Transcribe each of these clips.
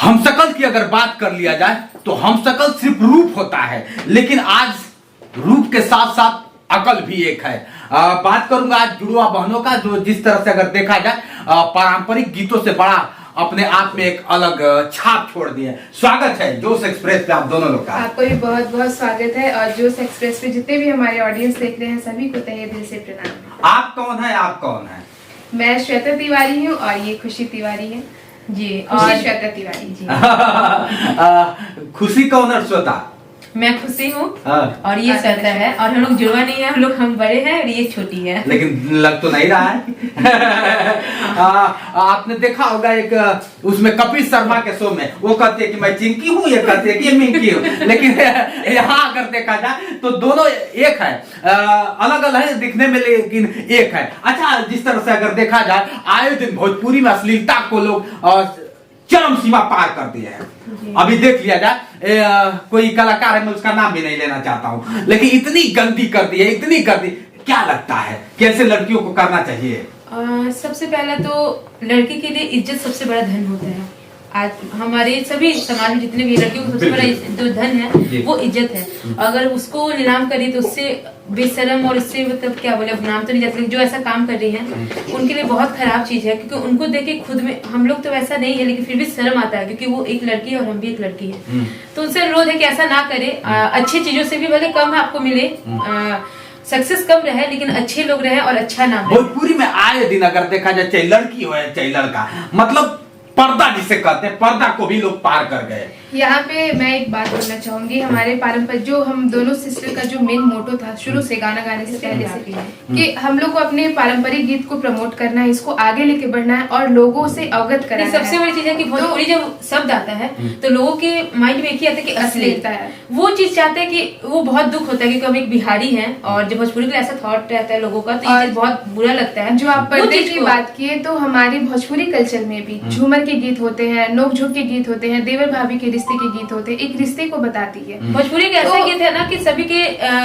हमशक्ल की अगर बात कर लिया जाए तो हमशक्ल सिर्फ रूप होता है, लेकिन आज रूप के साथ साथ अकल भी एक है। बात करूंगा आज जुड़वा बहनों का, जो जिस तरह से अगर देखा जाए पारंपरिक गीतों से बड़ा अपने आप में एक अलग छाप छोड़ दिए। स्वागत है जोश एक्सप्रेस पे आप दोनों लोग का। आपको भी बहुत बहुत स्वागत है और जोश एक्सप्रेस पे जितने भी हमारे ऑडियंस देख रहे हैं सभी को तहे दिल से प्रणाम। आप कौन है? आप कौन है? मैं श्वेता तिवारी हूँ और ये खुशी तिवारी है जी। और और श्वेता तिवारी जी। खुशी कौन है? श्वेता मैं खुशी हूँ हाँ। और ये श्वेता है और हम लोग जुड़वा नहीं है, हम बड़े हैं और ये छोटी है। लेकिन लग तो नहीं रहा है। आपने देखा होगा एक उसमें कपिल शर्मा के शो में वो कहते हैं कि मैं चिंकी हूँ, ये कहते हैं कि मिंकी हूँ, लेकिन यहाँ अगर देखा जाए तो दोनों एक है, अलग अलग है दिखने में लेकिन एक है। अच्छा, जिस तरह से अगर देखा जाए आए दिन भोजपुरी में अश्लीलता को लोग चरम सीमा पार कर दिए हैं। अभी देख लिया जाए कोई कलाकार है, मैं उसका नाम भी नहीं लेना चाहता हूँ, लेकिन इतनी गंदी कर दी है, इतनी कर दी। क्या लगता है कैसे लड़कियों को करना चाहिए? सबसे पहला तो लड़की के लिए इज्जत सबसे बड़ा धन होता है। आज हमारे सभी समाज में जितने भी लड़कियों को सबसे बड़ा जो धन है वो इज्जत है। अगर उसको नीलाम करें तो उससे बेशरम और इससे मतलब क्या बोले, अब नाम तो नहीं जाता, जो ऐसा काम कर रही हैं उनके लिए बहुत खराब चीज है, क्योंकि उनको देख के खुद में, हम लोग तो वैसा नहीं है लेकिन फिर भी शर्म आता है, क्योंकि वो एक लड़की है और हम भी एक लड़की है। तो उनसे अनुरोध है कि ऐसा ना करे। अच्छी चीजों से भी भले कम आपको मिले, सक्सेस कम रहे लेकिन अच्छे लोग रहे और अच्छा नाम। भोजपुरी में आए दिन अगर देखा जाए चाहे लड़की हो या चाहे लड़का, मतलब पर्दा जिसे कहते हैं, पर्दा को भी लोग पार कर गए। यहाँ पे मैं एक बात बोलना चाहूंगी, हमारे पारंपरिक जो हम दोनों सिस्टर का जो मेन मोटो था शुरू से गाना गाने से पहले से कि हम लोग को अपने पारंपरिक गीत को प्रमोट करना है, इसको आगे लेके बढ़ना है और लोगों से अवगत कराना है। सबसे बड़ी चीज है कि भोजपुरी जब शब्द आता है तो लोगों के माइंड में एक ही आता है कि अश्लीलता है। वो चीज चाहते हैं कि वो बहुत दुख होता है क्योंकि हम एक बिहारी हैं और जब भोजपुरी का ऐसा थॉट रहता है लोगों का तो ये बहुत बुरा लगता है। जो आप पर्दे की बात किए तो हमारी भोजपुरी कल्चर में भी झूमर के गीत होते हैं, नोक-झोंक के गीत होते हैं, देवर भाभी के रिश्ते के गीत होते हैं, एक रिश्ते को बताती है। भोजपुरी का ऐसा गीत है ना कि सभी के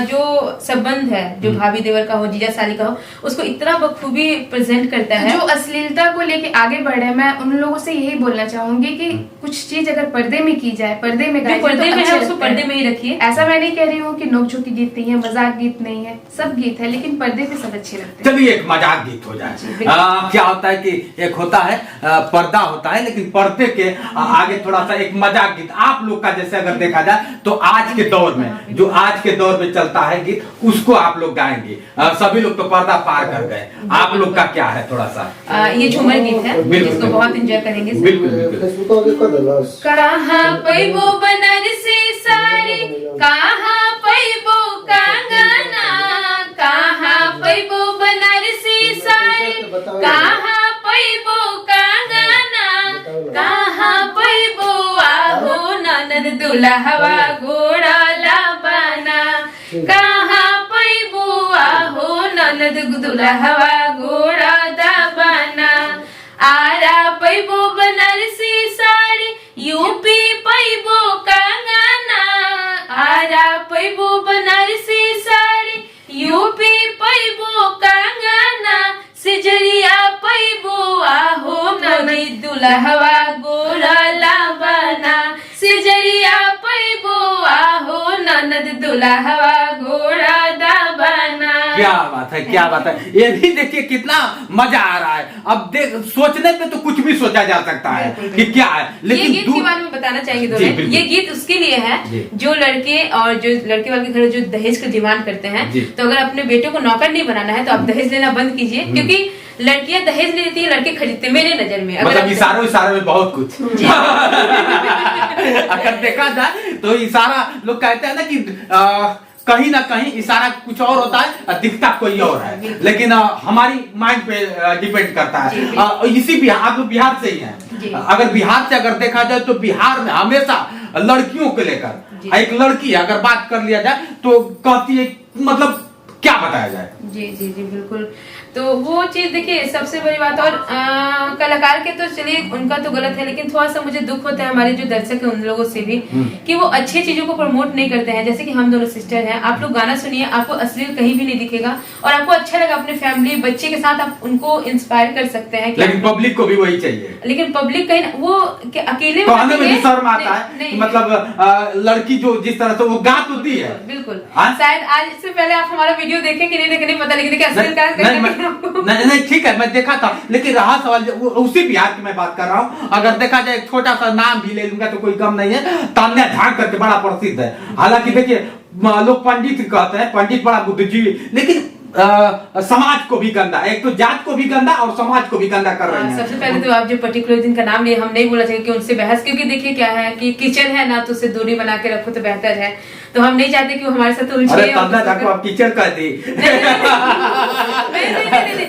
जो संबंध है, जो भाभी देवर का हो, जीजा साली का हो, उसको इतना बखूबी प्रेजेंट करता है। जो अश्लीलता को लेके आगे बढ़े, मैं उन लोगों से यही बोलना चाहूंगी कि कुछ चीज अगर पर्दे में की जाए, पर्दे में गाए, पर्दे में है उसको पर्दे में ही रखिए। ऐसा मैं नहीं कह रही हूँ कि नोक-झोंक के गीत नहीं है, मजाक गीत नहीं है, सब गीत है, लेकिन पर्दे पे सब अच्छे लगते हैं। चलिए एक मजाक गीत हो जाए। क्या होता है कि एक होता है पर्दा होता है, लेकिन पर्दे के आगे थोड़ा सा एक मजाक गीत आप लोग का जैसे अगर देखा जाए तो आज के दौर में जो आज के दौर में चलता है गीत उसको आप लोग गाएंगे। सभी लोग तो पर्दा पार कर गए, आप लोग का क्या है थोड़ा सा? ये झूमर गीत है जिसको बहुत एंजॉय करेंगे। बिल्कुल। कहाँ पैबो बनारसी साड़ी, कहाँ पैबो कंगना, कहाँ पैबो बनारसी साड़ी, कहाँ पैबो कंगना, कहाँ पैबो आहो ननद दुल्हवा घोड़ा लाबाना, कहाँ पैबो आहो ननद दुल्हवा घोड़ा दाबाना। आरा पैबो बनारसी साड़ी, यूपी पैबो कंगना, आरा पैबो बनारसी साड़ी, यूपी पैबो कंगना, सिजरिया पैबो आहो ननद दुल्हवा गोरा लाबाना, सिजरिया पैबो आहो ननद दुल्हवा घोड़ा दाबाना। क्या बात है, क्या बात है। ये भी देखिए कितना मजा आ रहा है। अब देख सोचने पे तो कुछ भी सोचा जा सकता है कि क्या है, लेकिन ये गीत के बारे में बताना चाहेंगे दोनों। ये गीत उसके लिए है जो लड़के और जो लड़के वाले घर जो दहेज का डिमांड करते हैं। तो अगर अपने बेटे को नौकर नहीं बनाना है तो आप दहेज लेना बंद कीजिए, क्योंकि लड़कियां दहेज ले लेती है, लड़के खरीदते हैं मेरे नजर में। मतलब इशारों में बहुत कुछ अगर देखा जाए तो इशारा लोग कहते हैं ना कि कहीं ना कहीं इशारा कुछ और होता है, दिखता कोई और है, लेकिन हमारी माइंड पे डिपेंड करता है। इसी बिहार, आप लोग बिहार से ही हैं, अगर बिहार से अगर देखा जाए तो बिहार में हमेशा लड़कियों को लेकर एक लड़की अगर बात कर लिया जाए तो कहती है, मतलब क्या बताया जाए? जी जी जी बिल्कुल। तो वो चीज देखिए सबसे बड़ी बात। और कलाकार के तो चलिए उनका तो गलत है, लेकिन थोड़ा सा मुझे दुख होता है हमारे जो दर्शक है उन लोगों से भी कि वो अच्छी चीजों को प्रमोट नहीं करते हैं। जैसे कि हम दोनों सिस्टर हैं, आप लोग गाना सुनिए, आपको अश्लील कहीं भी नहीं दिखेगा और आपको अच्छा लगा, अपने फैमिली बच्चे के साथ आप उनको इंस्पायर कर सकते हैं। लेकिन पब्लिक को भी वही चाहिए। लेकिन पब्लिक कहीं वो अकेले तो हमें भी शर्म आता है, मतलब लड़की जो जिस तरह से वो गात होती है। बिल्कुल, हाँ? शायद आज इससे पहले आप हमारा वीडियो देखें कि नहीं देखे नहीं पता, लेकिन नहीं ठीक है, मैं देखा था, लेकिन रहा सवाल उसी बिहार की मैं बात कर रहा हूँ। अगर देखा जाए छोटा सा नाम भी ले लूंगा तो कोई कम नहीं है, तान्या झांक करके बड़ा प्रसिद्ध है। हालांकि देखिए लोग पंडित कहते हैं, पंडित बड़ा बुद्धिजीवी, लेकिन समाज को भी गंदा, एक तो जात को भी गंदा और समाज को भी गंदा कर रहे हैं। सबसे पहले तो आप जो पर्टिकुलर जिनका नाम लिए हम नहीं बोला चाहिए कि उनसे बहस, क्योंकि देखिए क्या है कि कीचड़ है ना, तो उससे दूरी बना के रखो तो बेहतर है। तो हम नहीं चाहते कि वो हमारे साथ उलझे। अरे तब ना आप कीचड़ कह दी।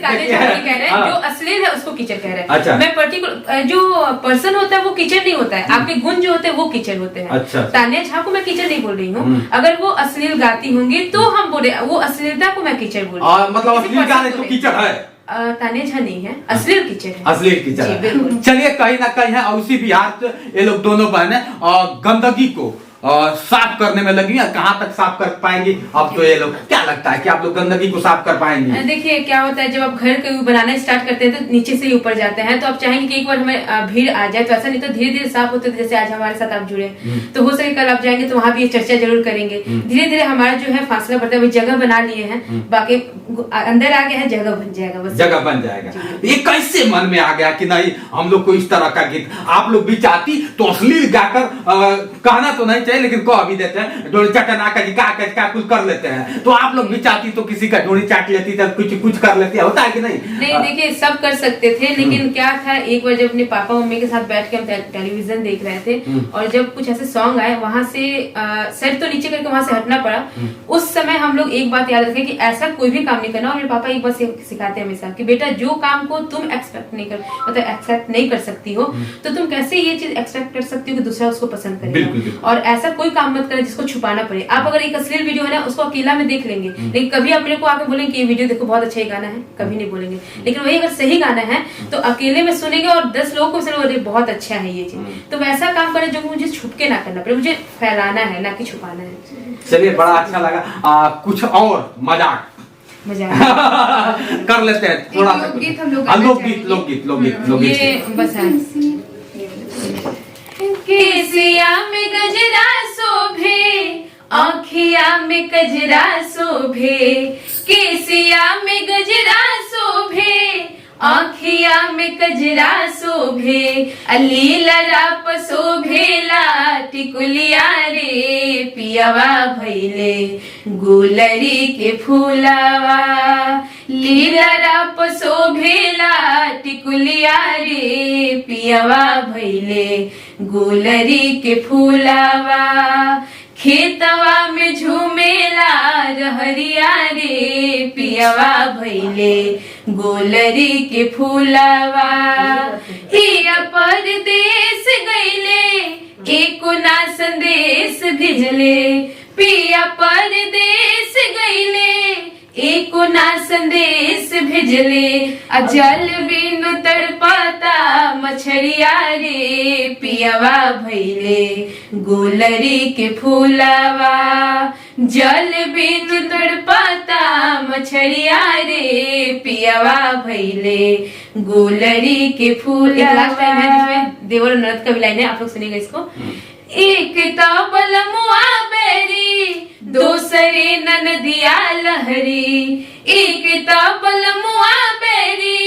कह रहे हैं जो अश्लील है उसको कीचड़ कह रहे हैं। अच्छा। मैं पर्टिकुलर जो पर्सन होता है वो कीचड़ नहीं होता है, आपके गुण जो होते हैं वो कीचड़ होते हैं। अच्छा। तान्या झा को मैं कीचड़ नहीं बोल रही हूँ, अगर वो अश्लील गाती होंगी तो हम बोले वो अश्लीलता को मैं कीचड़ बोल रही हूँ। मतलब अश्लील गाने तो कीचड़ है, तान्या झा नहीं है, अश्लील कीचड़ है। अश्लील कीचड़ है। चलिए कहीं ना कहीं है, उसी बिहार से ये लोग दोनों बहनें गंदगी को साफ करने में लगी है। कहाँ तक साफ कर पाएंगी अब तो ये लोग? क्या लगता है कि आप लोग गंदगी को साफ कर पाएंगे? देखिए क्या होता है, जब आप घर के बनाना स्टार्ट करते हैं तो नीचे से ही ऊपर जाते हैं, तो आप चाहेंगे कि एक बार हमें भीड़ आ जाए, तो ऐसा नहीं, तो धीरे धीरे साफ होते। जैसे आज हमारे साथ आप जुड़े, तो हो सके कल आप जाएंगे तो वहाँ भी ये चर्चा जरूर करेंगे। धीरे धीरे हमारा जो है फासला बढ़ता है, जगह बना लिए हैं, बाकी अंदर आ गया है, जगह बन जाएगा, बस जगह बन जाएगा। ये कैसे मन में आ गया कि नहीं हम लोग को इस तरह का गीत? आप लोग भी चाहती तो अश्लील गाकर कहना तो नहीं चाहिए, लेकिन कह भी देते हैं, डोरी चटना का कुछ कर लेते हैं। तो आप लोग भी चाहती तो किसी का डोरी चाट लेती, तो कुछ कर लेती, होता है कि नहीं? नहीं देखिए सब कर सकते थे, लेकिन क्या था, एक बार जब अपने पापा मम्मी के साथ बैठ के हम टेलीविजन देख रहे थे और जब कुछ ऐसे सॉन्ग आए, वहां से सर तो नीचे करके वहां से हटना पड़ा। उस समय हम लोग एक बात याद रखें कि ऐसा कोई भी काम नहीं करना। और मेरे पापा एक बात सिखाते हैं हमेशा कि बेटा जो काम को तुम एक्सपेक्ट नहीं कर सकती हो, तो तुम कैसे ये चीज एक्सपेक्ट कर सकती हो कि दूसरा उसको पसंद करेगा। और ऐसा कोई काम मत करें जिसको छुपाना पड़े। आप अगर एक अश्लील वीडियो है ना, उसको अकेला में देख लेंगे, लेकिन कभी आप मेरे को आके बोलेंगे कि ये वीडियो देखो बहुत अच्छा ही गाना है, कभी नहीं बोलेंगे। लेकिन वही अगर सही गाना है तो अकेले में सुनेंगे और 10 लोगों को सुनेंगे बहुत अच्छा है ये चीज। तो वैसा काम करें जो मुझे छुप के ना करना पड़े, मुझे फैलाना है ना कि छुपाना है। चलिए बड़ा अच्छा लगा। कुछ और मजाक कर लेते हैं थोड़ा सा। लोकगीत ये बस है। केसिया में गजरा शोभे, आँखिया में कजरा शोभे, केसिया में गजरा शोभे, आँखिया में कजरा शोभे, अलीला शोभेला टिकुलिया रे, पियावा भैले गुलरी के फूलावा, लीला शोभेला टिकुलिया रे, पियावा भैले गुलरी के फूलावा, खेतवा में झूमेला रहरिया रे, पियावा भैले गोलरी के फूलावा, हिया परदेस गईले एको ना संदेश भेजले, पिया परदेस गईले एको ना संदेश भेजले, अजल बिनु तड़पाता मछरिया रे, पियावा भैले गोलरी के फूलावा, जल बिनु तड़पाता मछरिया रे, पियावा भैले गोलरी के फूलावा। लास्ट टाइम है जिसमें देवर नृत्य का भी लाइन है, आप लोग सुनिएगा इसको। एक ताबल मुआ बेरी, दूसरे ननदिया लहरी, एक ताबल मुआ बेरी,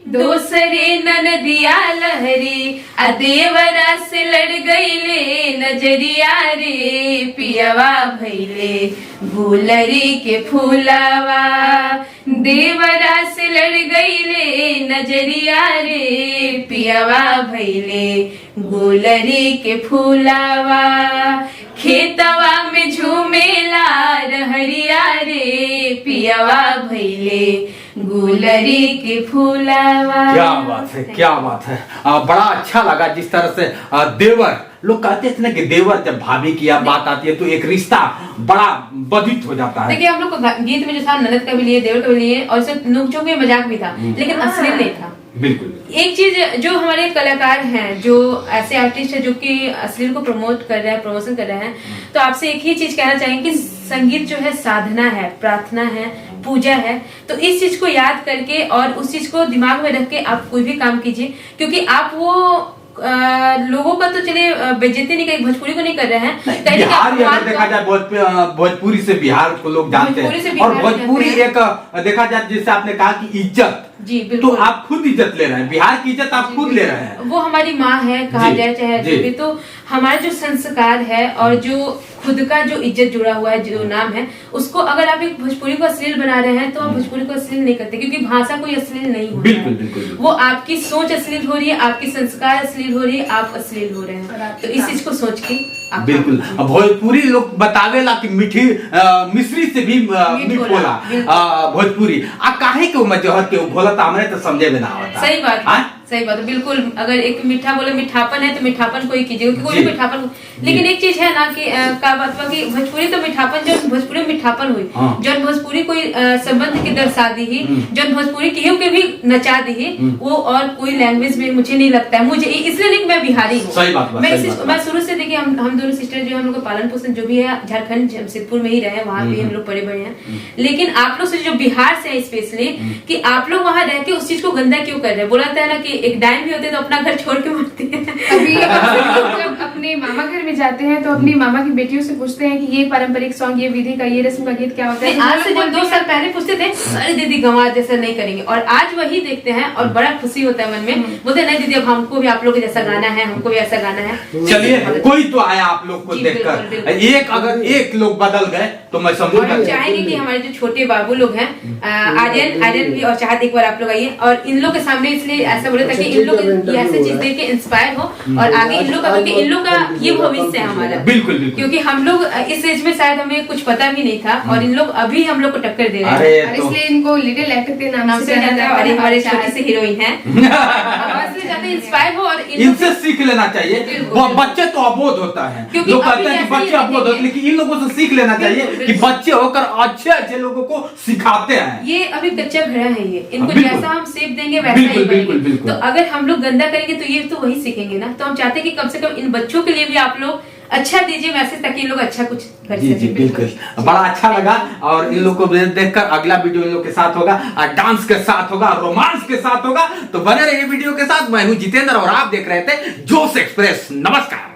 दूसरे ननदिया लहरी, अदेवरा से लड़ गईले नजरिया रे, पियावा भैले गुलरी के फूलावा, देवरा से लड़ गईले नजरिया रे, पियावा भैले गुलरी के फूलावा, खेतवा में झूमेला रहरिया रे, पियावा भैले गुलरी के फूलावा। क्या बात है, क्या बात है। बड़ा अच्छा लगा जिस तरह से देवर लोग कहते थे ना कि देवर जब भाभी की बात आती है तो एक रिश्ता बड़ा बाधित हो जाता है। देखिए हम लोग को गीत में जो था ननद का भी लिए, देवर का भी लिए, और सिर्फ नोकझोंक में मजाक भी था, लेकिन अश्लील नहीं था। बिल्कुल। एक चीज जो हमारे कलाकार हैं, जो ऐसे आर्टिस्ट हैं जो कि अश्लील को प्रमोट कर रहे हैं, प्रमोशन कर रहे हैं, तो आपसे एक ही चीज कहना चाहेंगे कि संगीत जो है साधना है, प्रार्थना है, पूजा है। तो इस चीज को याद करके और उस चीज को दिमाग में रख के आप कोई भी काम कीजिए, क्योंकि आप वो लोगों का तो चले बेइज्जती नहीं, कहीं भोजपुरी को नहीं कर रहे हैं, कहीं बिहार अगर देखा जाए भोजपुरी से बिहार को लोग जानते हैं, और भोजपुरी एक देखा जाए जैसे आपने कहा कि इज्जत, जी बिल्कुल, तो आप खुद इज्जत ले रहे हैं, बिहार की इज्जत आप खुद ले रहे हैं। वो हमारी माँ है कहा जाए चाहे जो भी, तो हमारा जो संस्कार है और जो खुद का जो इज्जत जुड़ा हुआ है, जो नाम है, उसको अगर आप एक भोजपुरी को अश्लील बना रहे हैं तो आप भोजपुरी को अश्लील नहीं करते, क्योंकि भाषा कोई अश्लील नहीं हो रहा है। बिल्कुल। वो आपकी सोच अश्लील हो रही है, आपकी संस्कार अश्लील हो रही है, आप अश्लील हो रहे हैं, तो इस चीज को सोच के बिल्कुल। भोजपुरी लोग बतावेला कि मीठी मिश्री से भी मीठ होला भोजपुरी, आ काहे के मजहर के भोला तो हमरे तो समझे में ना आता। सही बात है, सही बात है, बिल्कुल। अगर एक मीठा बोले मिठापन है तो मिठापन को ही कीजिए, क्योंकि कोई मिठापन, लेकिन एक चीज है ना कि का बात हुआ कि भोजपुरी तो मिठापन, जो भोजपुरी मिठापन हुई, जो भोजपुरी कोई संबंध की दर्शा दी ही, जो भोजपुरी केहू के भी नचा दी ही, वो और कोई लैंग्वेज में मुझे नहीं लगता है। मुझे इसलिए नहीं, मैं बिहारी हूँ, मैं शुरू से देखिए हम दोनों सिस्टर जो हम लोग का पालन पोषण जो भी है झारखंड जमशेदपुर में ही रहे, वहाँ पे हम लोग पड़े बड़े हैं, लेकिन आप लोग से जो बिहार से है स्पेशली, कि आप लोग वहाँ रह के उस चीज को गंदा क्यों कर रहे हैं। बोला था ना कि एक डायन भी होते तो अपना घर छोड़ के मरते हैं। अभी जब अपने मामा घर में जाते हैं तो अपनी मामा की बेटियों से पूछते हैं कि ये पारंपरिक सॉन्ग, ये विधि का, ये रस्म का गीत क्या होता है। आज से जब 2 साल पहले पूछते थे, अरे दीदी गंवार जैसा नहीं करेंगे, और आज वही देखते हैं और बड़ा खुशी होता है मन में, बोलते नहीं दीदी अब हमको भी आप लोग जैसा गाना है, हमको भी ऐसा गाना है। चलिए कोई तो आया आप लोग को देखकर, एक अगर एक लोग बदल गए तो मैं समझूंगा। हम चाहेंगे कि हमारे जो छोटे बाबू लोग हैं, आर्यन भी, और चाहते एक बार आप लोग आइए और इन लोग के सामने, इसलिए ऐसा बोले ताकि इन लोग ऐसे चीज देख के इंस्पायर हो और आगे इन लोग का, क्योंकि इन लोग का ये भविष्य है हमारा। बिल्कुल। क्योंकि हम लोग इस एज में शायद हमें कुछ पता भी नहीं था, और इन लोग अभी हम लोग को टक्कर दे रहे हैं, इसलिए इनको लिटिल एक्टर के नाम से जाता है, और हमारे छोटी सी हीरोइन है, इंस्पायर हो और इनसे सीख लेना चाहिए। बच्चे तो अबोध होता है, लोग कहते हैं कि बच्चे अबोध होते, लेकिन इन लोगों से सीख लेना चाहिए कि बच्चे होकर अच्छे अच्छे लोगों को सिखाते हैं। ये अभी कच्चा घड़ा है, ये इनको जैसा हम सीख देंगे वैसा ही बनेंगे। तो अगर हम लोग गंदा करेंगे तो ये तो वही सीखेंगे ना। तो हम चाहते हैं कि कम से कम इन बच्चों के लिए भी आप लोग अच्छा दीजिए मैसेज, ताकि इन लोग अच्छा कुछ कर सकें। जी बिल्कुल, बड़ा अच्छा लगा। और इन लोग को देखकर अगला वीडियो इन लोग के साथ होगा, डांस के साथ होगा, रोमांस के साथ होगा, तो बने रहिए वीडियो के साथ। मैं हूं जितेंद्र और आप देख रहे थे जोश एक्सप्रेस। नमस्कार।